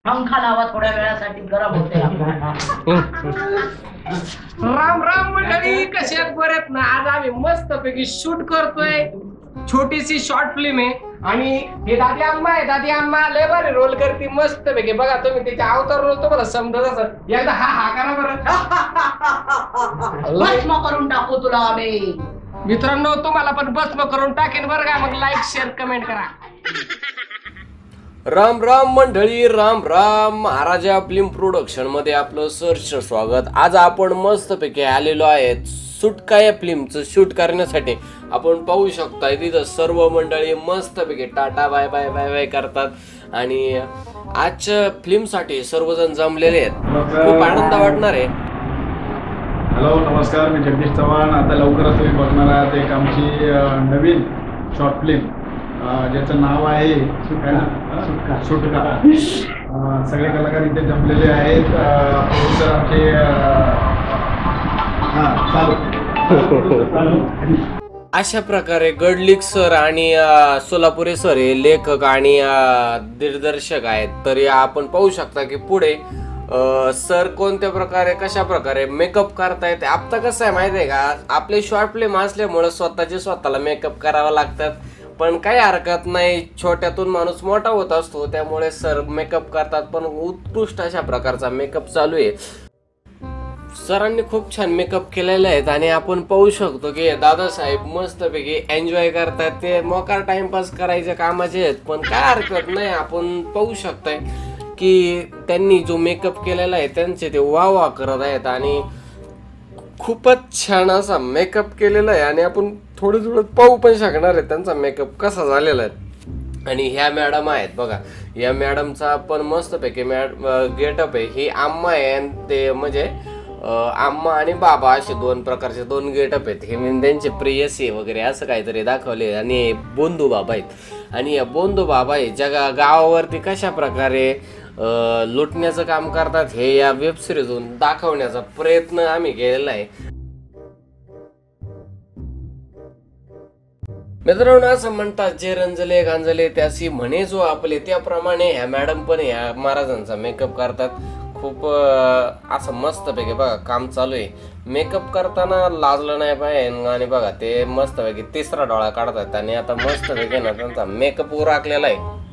पंखा लावा थोड्या वेळासाठी गरम होते. राम राम मंडळी, कसे आहेत? बरेत ना? आज आम्ही मस्त पैकी शूट करतोय. छोटीशी शॉर्ट फिल्म आहे आणि हे दादी अम्मा आहे. दादी अम्मा लय भारी रोल करते मस्त पैकी. बघा तुम्ही त्याच्या अवतार रोल तुम्हाला समजत असं एकदा हा हा करा बरं. भस्म करून टाकू तुला आम्ही. मित्रांनो, तुम्हाला पण भस्म करून टाकेन बरं का. मग लाईक शेअर कमेंट करा. राम राम मंडळी, राम राम. महाराजा फिल्म प्रोडक्शन मध्ये आपलं सहर्ष स्वागत. आज आपण मस्तपैकी आलेलो आहे सुटका फिल्मचं शूट करण्यासाठी. आपण पाहू शकता तिथं सर्व मंडळी मस्तपैकी tata bye bye bye bye करतात आणि आजच्या फिल्मसाठी सर्वजण जमलेले आहेत. खूप आनंद वाटणार आहे. हॅलो नमस्कार, मी जगदीश चव्हाण. आता लवकरच तुम्ही बघणार आहात एक आमची नवीन शॉर्ट फिल्म ज्याचं नाव आहे सुटका. सगळे कलाकार इथे जमलेले आहेत. प्रोड्युसर आमचे अशा प्रकारे गडलिक सर आणि सोलापुरे सर हे लेखक आणि दिग्दर्शक आहेत. तरी आपण पाहू शकता की पुढे सर कोणत्या प्रकारे कशा प्रकारे मेकअप करतायत. आता कसं आहे माहिती आहे का, आपले शॉर्ट फिल्म असल्यामुळे स्वतःला मेकअप करावं लागतात. पण काही हरकत नाही, छोट्यातून माणूस मोठा होत असतो, त्यामुळे सर मेकअप करतात. पण उत्कृष्ट अशा प्रकारचा मेकअप चालू आहे. सरांनी खूप छान मेकअप केलेले आहेत आणि आपण पाहू शकतो की दादासाहेब मस्तपैकी एन्जॉय करतात. ते मोकार टाइमपास करायचे कामाचे आहेत, पण काय हरकत नाही. आपण पाहू शकताय की त्यांनी जो मेकअप केलेला आहे त्यांचे ते वाह करत आहेत आणि खूपच छान असा मेकअप केलेला आहे. आणि आपण थोडं पाहू पण शकणार आहे त्यांचा मेकअप कसा झालेला आहे. आणि ह्या मॅडम आहेत बघा, या मॅडमचा पण मस्तपैकी गेटअप आहे. ही आम्मा आहे आणि ते म्हणजे आम्मा आणि बाबा असे दोन प्रकारचे दोन गेटअप आहेत. हे त्यांचे प्रेयसी वगैरे असं काहीतरी दाखवले. आणि बोंधू बाबा आहेत आणि या बोंधू बाबा आहे ज्या गावावरती कशा प्रकारे लुटण्याचं काम करतात हे या वेब सिरीजून दाखवण्याचा प्रयत्न आम्ही केलेला आहे. मित्रांनो, असं म्हणतात जे रंजले गांजले त्याशी म्हणे जो आपले, त्याप्रमाणे ह्या मॅडम पण या महाराजांचा मेकअप करतात. खूप असं मस्तपैकी बघा काम चालू आहे. मेकअप करताना लाजलं नाही पाहिजे. आणि बघा ते मस्तपैकी तिसरा डोळा काढतात आणि आता मस्तपैकी ना त्यांचा मेकअप उरकलेला आहे.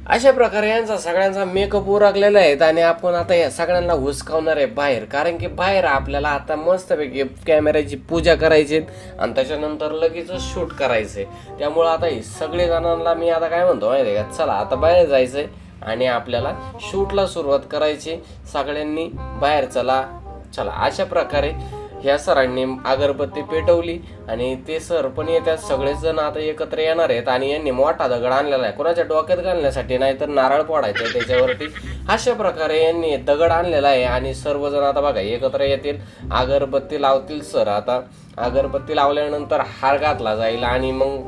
अशा प्रकारे यांचा सगळ्यांचा मेकअप उरकलेला आहे आणि आपण आता या सगळ्यांना हुसकावणार आहे बाहेर. कारण की बाहेर आपल्याला आता मस्तपैकी कॅमेऱ्याची पूजा करायची आणि त्याच्यानंतर लगेच शूट करायचंय. त्यामुळं आता ही सगळे जणांना मी आता काय म्हणतो माहिती आहे का, चला आता बाहेर जायचंय आणि आपल्याला शूटला सुरुवात करायची. सगळ्यांनी बाहेर चला. अशा प्रकारे ह्या सरांनी अगरबत्ती पेटवली आणि ते सर पण येतात. सगळेच जण आता एकत्र येणार आहेत आणि यांनी मोठा दगड आणलेला आहे. कोणाच्या डोक्यात घालण्यासाठी नाही तर नारळ फोडायचं त्याच्यावरती. अशा प्रकारे यांनी दगड आणलेला आहे आणि सर्वजण आता बघा एकत्र येतील, अगरबत्ती लावतील. सर आता अगरबत्ती लावल्यानंतर हार घातला जाईल आणि मग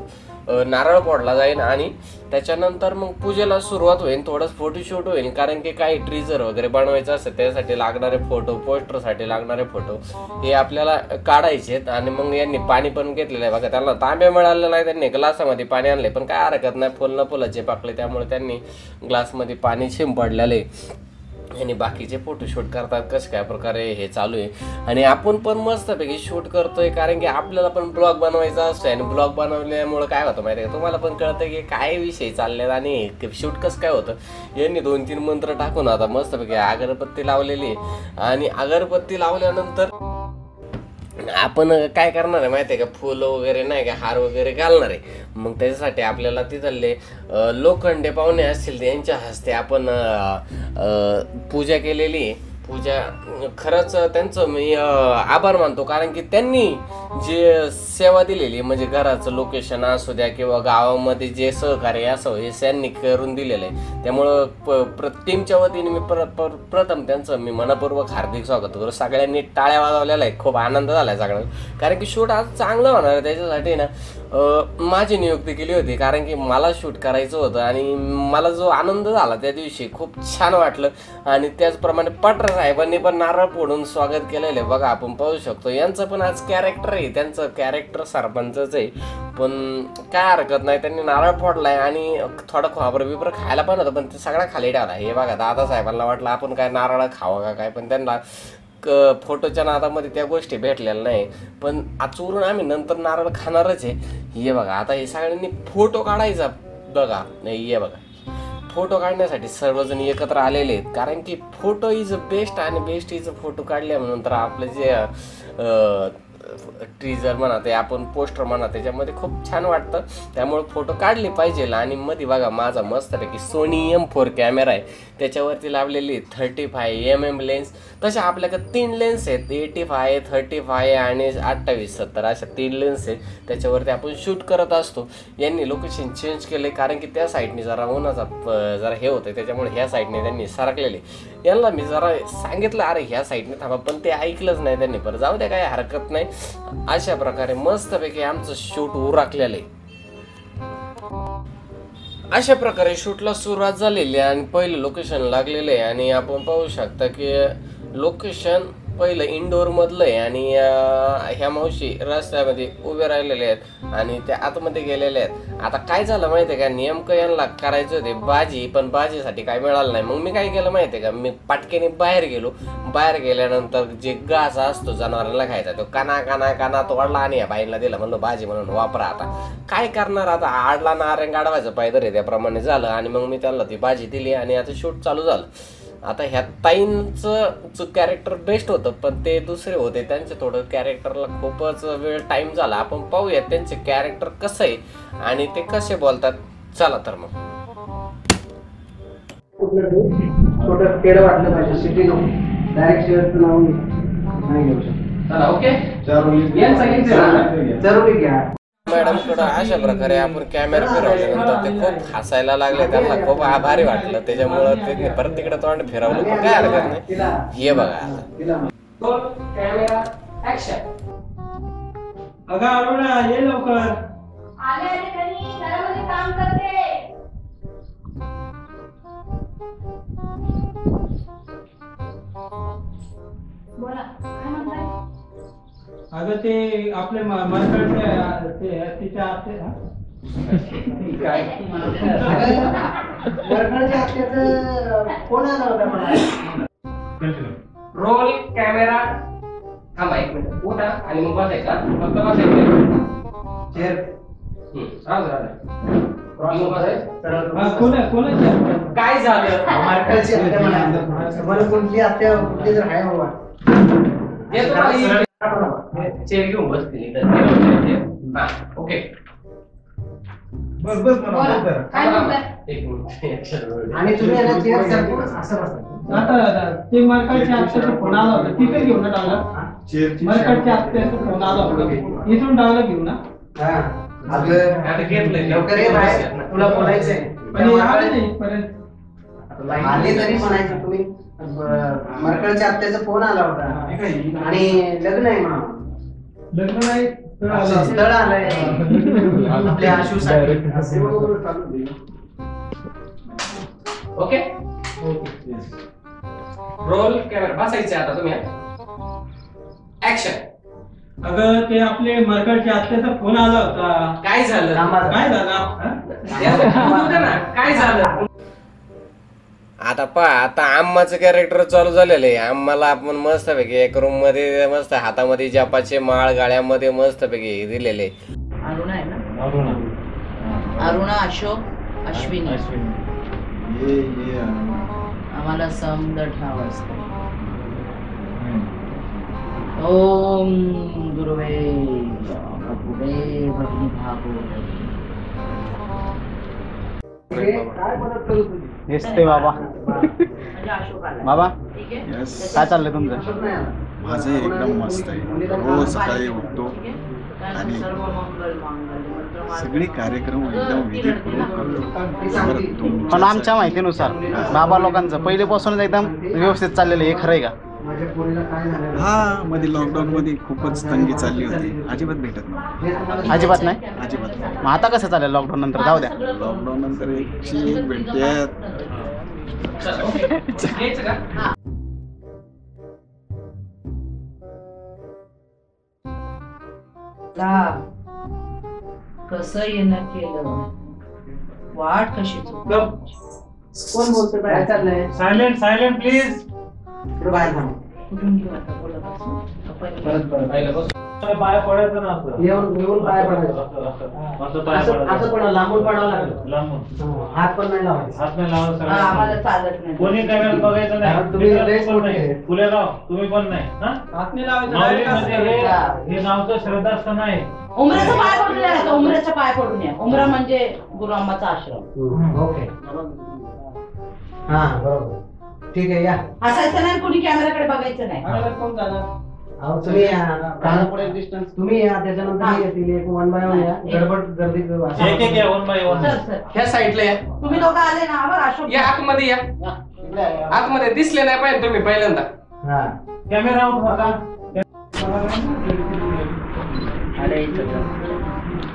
नारळ फोडला जाईल आणि त्याच्यानंतर मग पूजेला सुरुवात होईल. थोडंच फोटोशूट होईल कारण की काही ट्रीजर वगैरे बनवायचं असतं, त्यासाठी लागणारे फोटो, पोस्टरसाठी लागणारे फोटो हे आपल्याला काढायचे आहेत. आणि मग यांनी पाणी पण घेतलेलं आहे बघा. त्यांना तांबे मिळाले नाही, त्यांनी ग्लासामध्ये पाणी आणले. पण काय हरकत नाही, फुल न फुलाचे पाकले, त्यामुळे त्यांनी ग्लासमध्ये पाणी शिंपडलेलं आहे आणि बाकीचे फोटोशूट करतात. कसं काय प्रकारे हे चालू आहे आणि आपण पण मस्तपैकी शूट करतोय कारण की आपल्याला पण ब्लॉग बनवायचा असतो. आणि ब्लॉग बनवल्यामुळे काय होतं माहिती आहे का, तुम्हाला पण कळतं की काय विषय चालले आणि शूट कसं काय होतं. यांनी 2-3 मंत्र टाकून आता मस्तपैकी अगरबत्ती लावलेली आहे आणि अगरबत्ती लावल्यानंतर आपण काय करणार आहे माहिती आहे का, फुलं वगैरे नाही का, हार वगैरे घालणार आहे. मग त्याच्यासाठी आपल्याला तिथले लोखंडे पाहुणे असतील त्यांच्या हस्ते आपण पूजा केलेली आहे. पूजा खरंच त्यांचं मी आभार मानतो कारण की त्यांनी जे सेवा दिलेली म्हणजे घराचं लोकेशन असू द्या किंवा गावामध्ये जे सहकार्य असो हे त्यांनी करून दिलेलं आहे. त्यामुळं टीमच्या वतीने मी प्रथम त्यांचं मी मनपूर्वक हार्दिक स्वागत करतो. सगळ्यांनी टाळ्या वाजवलेल्या आहे. खूप आनंद झाला आहे सगळ्यांना कारण की शूट आज चांगलं होणार आहे. त्याच्यासाठी ना माझी नियुक्ती केली होती, कारण की मला शूट करायचं होतं आणि मला जो आनंद झाला त्या दिवशी खूप छान वाटलं. आणि त्याचप्रमाणे पटरा साहेबांनी पण नारळ फोडून स्वागत केलेलं आहे. बघा आपण पाहू शकतो यांचं पण आज कॅरेक्टर आहे, त्यांचं कॅरेक्टर सरपंचच आहे, पण काय हरकत नाही, त्यांनी नारळ फोडलाय आणि थोडं खोबरं बिबरं खायला पण होतं, पण ते सगळा खाली ठेवला. हे बघा दादासाहेबांना वाटलं आपण काय नारळ खावं का काय, पण त्यांना फोटोच्या नादामध्ये त्या गोष्टी भेटलेल्या नाही. पण चोरून आम्ही नंतर नारळ खाणारच आहे. हे बघा आता हे सगळ्यांनी फोटो काढायचा. बघा हे बघा फोटो काढण्यासाठी सर्वजण एकत्र आलेले आहेत, कारण की फोटो इज बेस्ट आणि बेस्ट इज फोटो काढले म्हणून तर आपलं जे टीजर म्हणा ते आपण पोस्टर म्हणा त्याच्यामध्ये खूप छान वाटतं, त्यामुळे फोटो काढले पाहिजे. आणि मध्ये बघा माझा मस्तपैकी सोनी M4 कॅमेरा आहे, त्याच्यावरती लावलेली 35mm लेन्स. तशा आपल्याकडे 3 लेन्स आहेत, 85, 35 आणि 28-70 अशा 3 लेन्स आहेत, त्याच्यावरती आपण शूट करत असतो. यांनी लोकेशन चेंज केले, कारण की त्या साईडने जरा उन्हाचा जरा हे होतं, त्याच्यामुळे ह्या साईडने त्यांनी सरकलेले. यांना मी जरा सांगितलं अरे ह्या साईडने थांबा, पण ते ऐकलंच नाही त्यांनी. पण जाऊ द्या, काही हरकत नाही. अशा प्रकारे मस्तपैकी आमचं शूट उरकलेलं आहे. अशा प्रकारे शूटला सुरुवात झालेली आहे आणि पहिलं लोकेशन लागलेलं आहे. आणि आपण पाहू शकता की लोकेशन पहिलं इंडोर मधलं आहे आणि ह्या मावशी रस्त्यामध्ये उभे राहिलेले आहेत आणि त्या आतमध्ये गेलेले आहेत. आता काय झालं माहिती आहे का, नेमकं यांना करायचं होते भाजी, पण भाजीसाठी काय मिळालं नाही. मग मी काय केलं माहिती आहे का, मी पाटकेने बाहेर गेलो. बाहेर गेल्यानंतर जे घास असतो जनावरांना खायचा तो काना काना काना तोडला आणि या बाईला दिला, म्हणलं भाजी म्हणून वापरा. आता काय करणार, आता आडला नारंग गाडवायचं पाहिजे रे, त्याप्रमाणे झालं. आणि मग मी त्यांना ती भाजी दिली आणि आता शूट चालू झालं. आता ह्या ताईंचं कॅरेक्टर बेस्ट होतं, पण ते दुसरे होते, त्यांचे थोडं कॅरेक्टरला खूपच वेळ टाइम झाला. आपण पाहूया त्यांचे कॅरेक्टर कसं आहे आणि ते कसे बोलतात. चला तर मग छोटं तेढं वाटलं पाहिजे, सिटी नको डायरेक्ट शेअरचं नाव नाही घेऊ शकतो. चला ओके, जरूर घ्या. मॅडमकडं अशा प्रकारे आपण कॅमेरा फिरवल्यानंतर ते खूप हसायला लागले, त्यांना खूप आभारी वाटलं, त्याच्यामुळं त्यांनी परत तिकडे तोंड फिरवलं. पण काय हरकत नाही. हे बघा कॅमेरा ऍक्शन. अगं अरुणा ये लवकर. आले आले घरी, घरामध्ये काम करते. बोला काय म्हणताय? अगं ते आपले मरकडचे ते तिच्या आते काय वरकडच्या हत्याचं फोन आला होता मला. Roll camera. थांबा एक मिनिट, उठा आणि मग बसायचा, फक्त बसायचं. चेअर राहू कोणाची काय झालं, मार्कलची हत्या म्हणायचं. मला कोणती हत्या कुठली जर आहे बाबा चेअर घेऊन बसतील. ओके बस बस काय म्हणताय? एक मिनिट. आणि तुम्ही याला चेअर सरकून असं बसा. आता ते मरकडच्या आत्याचा फोन आला होता, तिथे घेऊन टाकला. मरकडच्या आत्याचा फोन आला होता, इथून टाकला घेऊ ना. अगं घेतलंय लवकर ये बाहेर, तुला बोलायचंय. पण हे आले नाही इथपर्यंत. आले तरी म्हणायचं तुम्ही. मरकडच्या हत्याचा फोन आला होता आणि लग्न आहे म्हणा. लग्न नाही स्थळ आलंय आपल्या आशूसाठी. Okay roll camera. बसायचे आता तुम्ही. ऍक्शन. अगं ते आपले मरकडच्या आत्याचा फोन आला होता. काय झालं, काय झालं काय झालं. आता आता आम्माचं कॅरेक्टर चालू झालेलं आहे. आम्हाला आपण मस्तपैकी एक रूम मध्ये मस्त हातामध्ये जपाचे माळ गाळ्यामध्ये मस्तपैकी दिलेले. अरुणा आहे ना, अरुणा, अशोक, अश्विनी. आम्हाला समद ठावायचं. ओम गुरुवे भगनी भागवत. काय मदत करू तुझी? दिसते बाबा. म्हणजे अशोक आला. बाबा ठीक आहे. काय चाललंय तुमचं? अशोक नाही आला. माझं एकदम मस्त आहे. रोज सकाळी उठतो ठीक आहे. आणि सर्व मंगल मांगल्य मंत्र मार्ग. सगळे कार्यक्रम एकदम विधिपूर्वक करतो. पण आमच्या माहितीनुसार बाबा लोकांचं पहिलेपासूनच एकदम व्यवस्थित चाललेलं आहे, हे खरंय का? माझ्या पोरीला काय झालं? हा मध्ये लॉकडाऊन मध्ये खूपच तंगी चालली होती, अजिबात भेटत नव्हतं. हे तुम्हाला अजिबात नाही. अजिबात नाही. मग आता कसं चालेल लॉकडाऊन नंतर? जाऊ द्या. लॉकडाऊन नंतर एकशी एक भेटत्यात. घ्यायचं का? कसं येणं केलं, वाट कशी चुकली. कोण बोलतोय? काय चाललंय? Silent please. इकडं बाहेर थांब. कुठून घेऊ आता बोला बसून. परत पाय पडायचं ना असं. येऊन पाय पडायचं. असं पाय असं पडायचं. पण लांबून पडावं लागलं. लांबून. हात पण नाही लावायचा. हात नाही लावायचं हा, आम्हाला सगळं. चालत नाही. कोणी कॅमेरा बघायचं कारण तुम्ही नाही. लयच कोण मोठे नाही. आहे. फुलेराव तुम्ही पण नाही. हा? हात नाही लावायचं. माऊली direct म्हणजे असं. हे नावचं श्रद्धास्थान आहे. उमराचा पाय पडून या ना, उमराचा पाय पडून या. उमरा म्हणजे गुरु अम्माचा आश्रम. ओके. हा बरोबर. ठीक आहे, या. हसायचं नाही, कोणी कॅमेराकडे बघायचं नाही. आम्हाला कोण जाणार? अहो, तुम्ही या. तुम्ही या, त्याच्यानंतर मी येतील. एक 1 by 1 या. गडबड गर्दी करू. एक एक या, 1 by 1. सर सर ह्या साईडला या. तुम्ही दोघं आले ना, बघ अशोक. या आतमध्ये या. आतमध्ये दिसले नाही पाहिजे तुम्ही पहिल्यांदा. हा. कॅमेरा आउट बघा.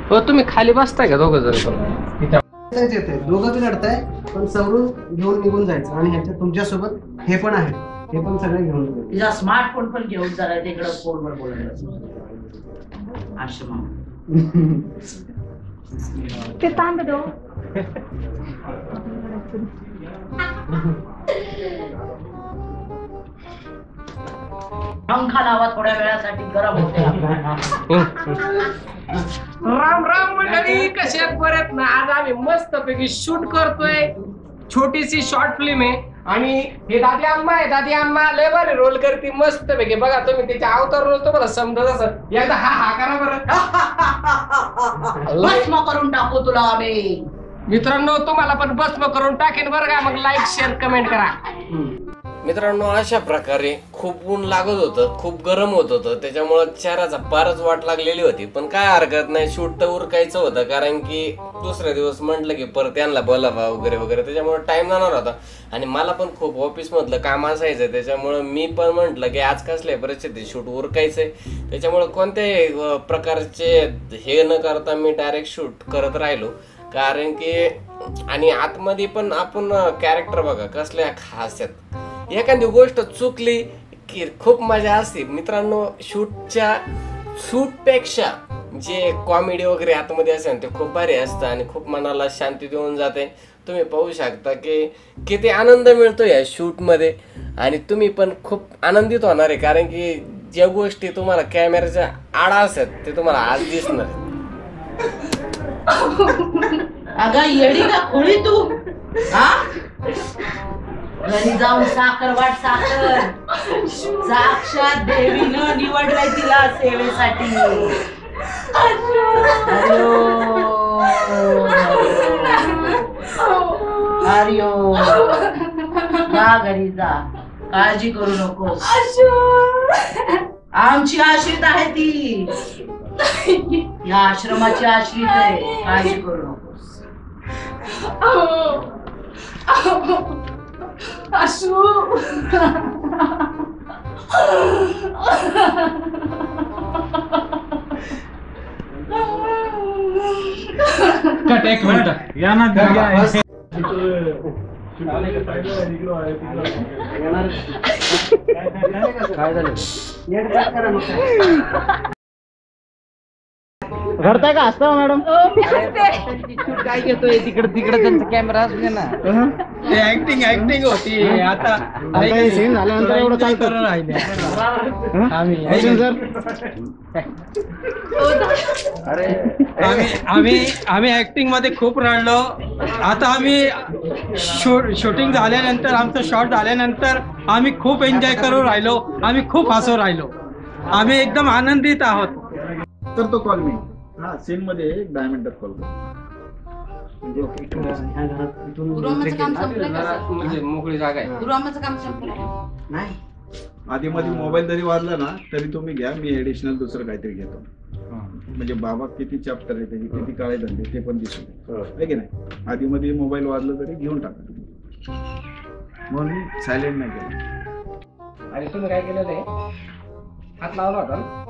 हो तुम्ही खाली बसताय का दोघं जण? तेच येते. दोघं बी लढताय, पण सवरून घेऊन निघून जायचं. आणि ह्याच्या तुमच्यासोबत हे पण आहे, हे पण सगळे घेऊन जायचं. तिचा स्मार्टफोन पण घेऊन जरा तिकडं फोनवर बोलत आश्रम. ते तांब दो. पंखा लावा, थोड्या वेळासाठी गरम होते. राम राम मंडळी, कसे आहेत? परत ना आज आम्ही मस्त पैकी शूट करतोय. छोटीशी शॉर्ट फिल्म आहे आणि हे दादी अम्मा आहे. दादी अम्मा लय भारी रोल करते मस्त पैकी. बघा तुम्ही त्याच्या अवतार रोल तुम्हाला समजत असं. एकदा हा करा बरं. भस्म करून टाकू तुला आम्ही. मित्रांनो तुम्हाला पण भस्म करून टाकेन बरं का. मग लाईक शेअर कमेंट करा. मित्रांनो अशा प्रकारे खूप ऊन लागत होतं, खूप गरम होत होतं, त्याच्यामुळं चेहऱ्याचा फारच वाट लागलेली होती. पण काय हरकत नाही, शूट तर उरकायचं होतं, कारण की दुसऱ्या दिवस म्हटलं की परत त्यांना बोलावा वगैरे वगैरे, त्याच्यामुळे टाइम जाणार होता. आणि मला पण खूप ऑफिसमधलं काम असायचं, त्याच्यामुळं मी पण म्हटलं की आज कसल्या परिस्थितीत शूट उरकायचंय. त्याच्यामुळं कोणत्याही प्रकारचे हे न करता मी डायरेक्ट शूट करत राहिलो. कारण की आणि आतमध्ये पण आपण कॅरेक्टर बघा कसल्या खास आहेत. एखादी गोष्ट चुकली की खूप मजा असते मित्रांनो. शूटपेक्षा जे कॉमेडी वगैरे आतमध्ये असेल ते खूप भारी असतं आणि खूप मनाला शांती देऊन जाते. तुम्ही पाहू शकता की किती आनंद मिळतो या शूटमध्ये आणि तुम्ही पण खूप आनंदित होणार आहे. कारण की ज्या गोष्टी तुम्हाला कॅमेऱ्याच्या आडा असतात ते तुम्हाला आज दिसणार आहेत. अगं येडी का खोळी तू? हा, घरी जाऊन साखर वाट साखर. साक्षात देवीनं निवडलंय तिला सेवेसाठी. हरिओ जा घरी जा, काळजी करू नकोस. आमची आश्रित आहे ती, या आश्रमाची आश्रित आहे. काळजी करू नकोस. कट एक मिनिट. या ना घरी आहे. काय झालं? नेट कट करा मग काय. घडताय का असतं मॅडम? काय घेतोय तिकडे तिकडे त्यांचा कॅमेरा असू ना. ऍक्टिंग होती आता. सीन झाल्यानंतर एवढं चालतं. आम्ही ऍक्टिंग मध्ये खूप रडलो. आता आम्ही शूटिंग झाल्यानंतर, आमचं शॉट झाल्यानंतर आम्ही खूप एन्जॉय करू राहिलो. आम्ही खूप हसू राहिलो. आम्ही एकदम आनंदित आहोत. तर तो कॉल मी हा सीन मध्ये 10 मिनिटात कॉल करतो. गुरुमाचं काम संपलं का? म्हणजे मोकळी जागा आहे. गुरुमाचं काम संपलं नाही. आधी मध्ये मोबाईल जरी वाजला ना तरी तुम्ही घ्या, मी एडिशनल दुसरं काहीतरी घेतो. म्हणजे बाबा किती चॅप्टर आहे, त्याची किती काळे धंदे ते पण दिसू आहे की नाही. आधी मध्ये मोबाईल वाजला तरी घेऊन टाका. म्हणून मी सायलेंट नाही केलं. आणि तुम्ही काय केलेलं आहे, हात लावला होता ना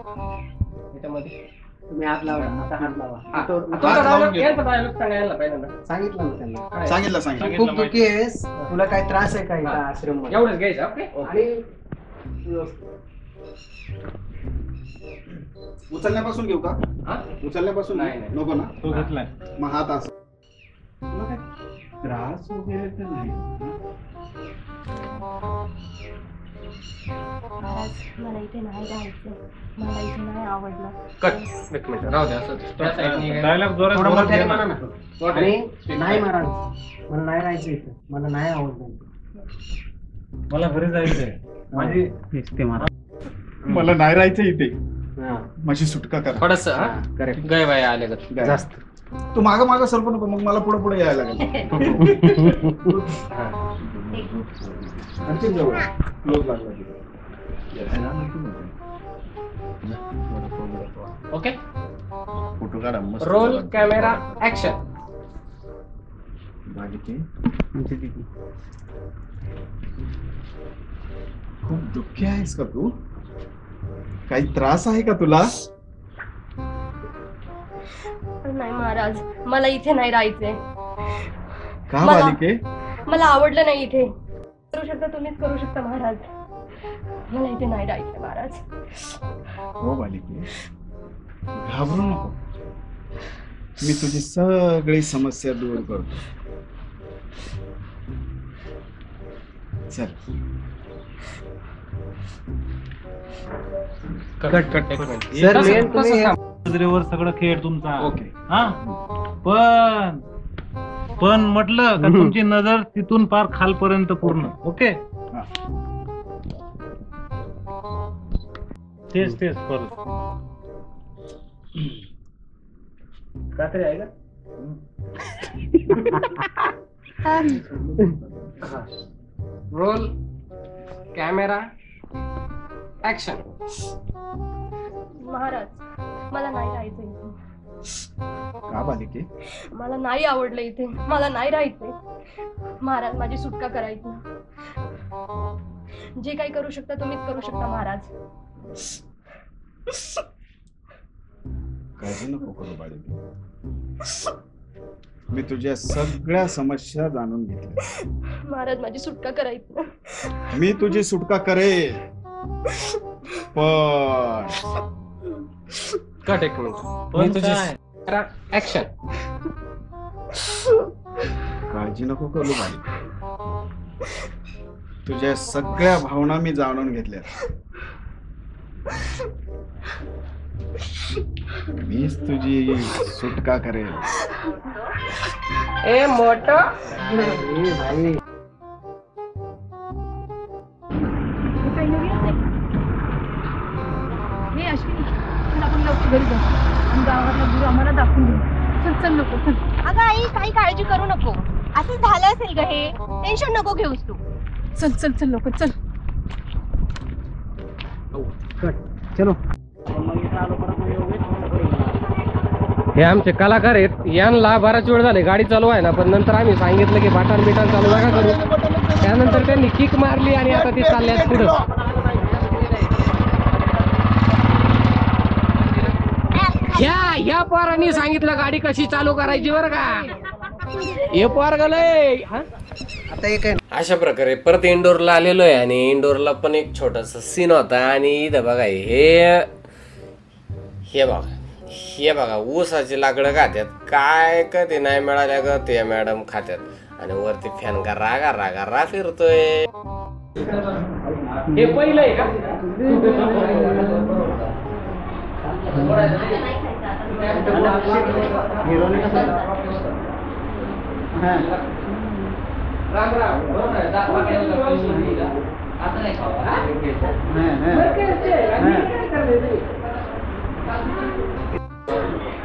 याच्यामध्ये. तुम्ही हात लावा, आता हात लावा. हा. तो- तुमचा लावून dialogue- घे. यांचा dialogue सांगायला पहिल्यांदा. सांगितलं ना त्यांना. काय? सांगितलं तू खूप दुःखी आहेस, तुला काय त्रास आहे का इथं आश्रम मध्ये? एवढंच घ्यायचं. ओके. आणि उचलण्यापासून घेऊ का? हा? उचलण्यापासून नाही, नाही. नको ना? तो घेतलाय. मग हात असं. तुला काय त्रास वगैरे तर नाही? महाराज मला इथे नाही राहायचं, मला इथे नाही आवडलं. कट. एक मिनिट राहू द्या असं. त्या side नी काय- Dialogue जोरात थोडं बोला. मोठ्याने म्हणा ना. मोठं आणि आहे. नाही महाराज, मला नाही राहायचं इथं, मला नाही आवडलं इथं. मला घरी जायचंय. माझी मला नाही राहायचं इथे, हा, माझी सुटका करा. थोडस हा, correct. गय बाय आले ग. जास्त तू मागं मागं सरकू नको, मग मला पुढे पुढे यायला लागेल. आणखीन जवळ क्लोज लागला की. ओके. फोटो काढा मस्त. Roll camera action. खूप दुःखी आहेस का तू? काही त्रास आहे का तुला? नाही महाराज, मला इथे नाही राहायचंय. का मला- बालिके? मला आवडलं नाही इथे. करू शकता तुम्हीच करू शकता महाराज, मला इथे नाही राहायचंय महाराज. हो बालिके, घाबरू नको. मी तुझी सगळी समस्या दूर करतो. चल. Cut cut. एक मिनिट. सर, तसं- मेन तुम्ही तसं थांब. नजरेवर सगळं खेळ तुमचा. ओके. हा पण म्हटलं का तुमची नजर तिथून पार खालपर्यंत पूर्ण. ओके. हा. तेच परत. काहीतरी आहे का? Roll camera action. महाराज, मला नाही राहायचं इथे, का बालिके? मला नाही आवडलं इथे, मला नाही राहायचंय. महाराज, माझी सुटका करायची. जे काही करू शकता तुम्हीच करू शकता महाराज. काळजी नको करू बालिके. मी तुझ्या सगळ्या समस्या जाणून घेतल्या. महाराज, माझी सुटका करायची. मी तुझी सुटका करेल, पण कट. एक मिनिट. पण मी तुझी काय? ऍक्शन. काळजी नको करू बालिके. तुझ्या सगळ्या भावना मी जाणून घेतल्या. मीच तुझी सुटका करेल. ए मोठ. ए भाई, हे अश्विनी, चल आपण लवकर घरी जाऊ आणि गावातला गुरु आम्हाला दाखवून देऊ. चल चल नको चल. अगं आई, काही काळजी करू नको. असं झालं असेल ग, हे टेन्शन नको घेऊस तू. चल चल चल लवकर चल. चलो. हे आमचे कलाकार आहेत. यांना बराच वेळ झाले गाडी चालू आहे ना, पण नंतर आम्ही सांगितलं की बाटान बिटान चालू नका करू. त्यानंतर त्यांनी किक मारली आणि आता ते चालल्यात पुढं. ह्या पोरांनी सांगितलं गाडी कशी चालू करायची बरं का. हे पोर गेलंय. आता एक आहे अशा प्रकारे परत इंडोरला आलेलो आहे आणि इंडोरला पण एक छोटासा सीन होता. आणि इथं बघा हे बघा ऊसाची लाकडं खात्यात. काय कधी नाही मिळाल्या ग ते मॅडम खात्यात. आणि वरती फॅन गारा फिरतोय. हे पहिलं आहे का? राम राम. बरोबर आहे. असं नाही खावा, हा? बरं काय असते? आणि काय करायचं?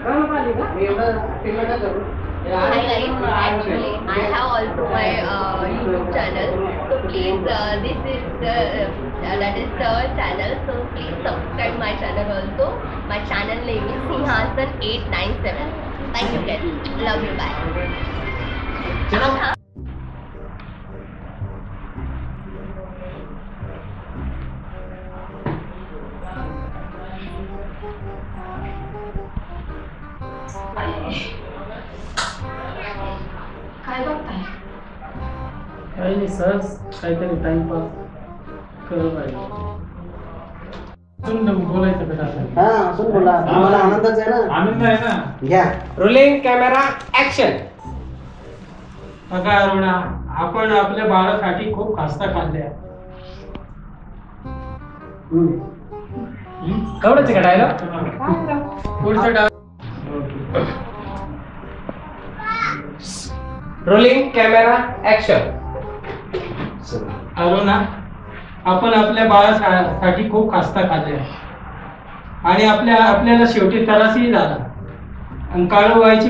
राम आली का? Hi guys, actually I have also my YouTube channel, so please this is the that is the channel, so please subscribe my channel also. My channel name is Sinhasan 897. Thank you guys, love you, bye. काही नाही, सहज काहीतरी timepass करत राहिलो. बोलायचं का हा असून बोला, तुम्हाला आनंदच आहे ना. आनंद आहे ना. घ्या. Rolling camera action. बघा अरुणा, आपण आपल्या बाळासाठी खूप खास्ता खाल्ल्या. एवढंच का डायलॉग? पुढचं डाव. Rolling camera action. अरुणा, आपण आपल्या बाळासाठी खूप खास्ता खाल्ल्या आणि आपल्याला शेवटी त्रासही झाला. आणि काळूबाईच्या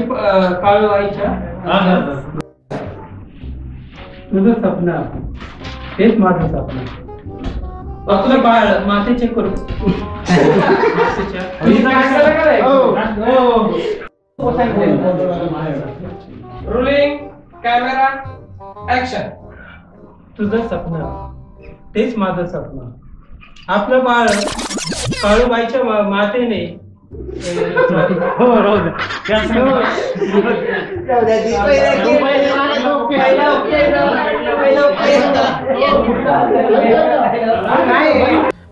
तुझं स्वप्न, तेच माझं स्वप्न. आपलं बाळ मातेचे करू. Rolling camera action. तुझं स्वप्न, तेच माझं स्वप्न. आपलं बाळ काळूबाईच्या मातेने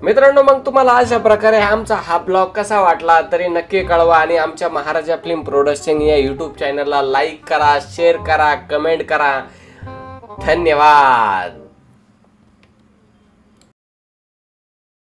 मित्रांनो, मग तुम्हाला अशा प्रकारे आमचा हा ब्लॉग कसा वाटला तरी नक्की कळवा आणि आमच्या महाराजा फिल्म प्रोडक्शन या यूट्यूब चॅनलला लाईक करा, शेअर करा, कमेंट करा. धन्यवाद.